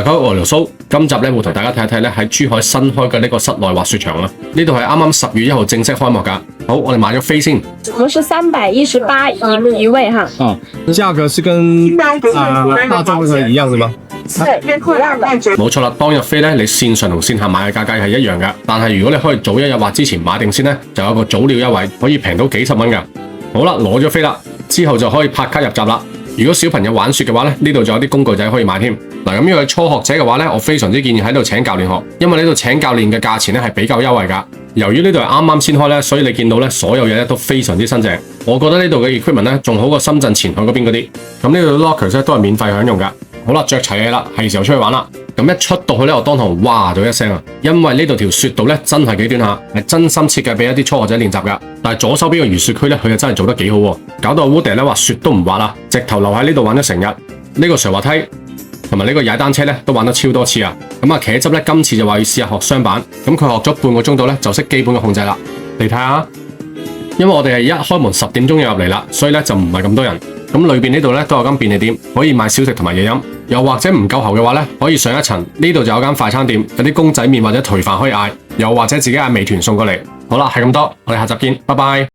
大家好，我係劉蘇，今集咧會同大家睇一睇咧喺珠海新開嘅呢個室內滑雪場啦。呢度係啱啱10月1號正式開幕噶。好，我哋買咗飛先。我們是318一位哈。啊，價格是跟大眾會一樣的嗎？冇錯啦，當日飛咧你線上同線下買嘅價格係一樣噶，但係如果你可以早一日或之前買定先咧，就有一個早鳥優惠，可以平到幾十蚊噶。好啦，攞咗飛啦，之後就可以拍卡入閘啦。如果小朋友玩雪嘅話咧，呢度仲有啲工具仔可以買添。嗱，咁如果係初學者嘅話咧，我非常之建議喺度請教練學，因為呢度請教練嘅價錢咧係比較優惠噶。由於呢度係啱啱先開咧，所以你見到咧所有嘢咧都非常之新淨。我覺得呢度嘅 equipment 咧仲好過深圳前海嗰邊嗰啲。咁呢度 lockers 咧都係免費享用噶。好啦，着齊嘢啦，係時候出去玩啦。咁一出到去咧，我當堂哇咗一聲啊，因為呢度條雪道咧真係幾短下，係真心設計俾一啲初學者練習噶。但係左手邊個魚雪區咧，佢又真係做得幾好喎，搞到 Woody 咧滑雪都唔滑啦，直頭留喺呢度玩咗成日。呢個斜滑梯同埋呢個踩單車咧都玩得超多次啊。咁啊，茄汁咧今次就話要試下學雙板，咁佢學咗半個鐘度咧就識基本嘅控制啦。你睇下，因為我哋係一開門10點鐘就入嚟啦，所以咧就唔係咁多人。咁裏邊呢度咧都有間便利店，可以買小食同埋嘢飲。又或者唔夠喉嘅話咧，可以上一層，呢度就有間快餐店，有啲公仔麵或者頹飯可以嗌，又或者自己嗌美團送過嚟。好啦，係咁多，我哋下集見，拜拜。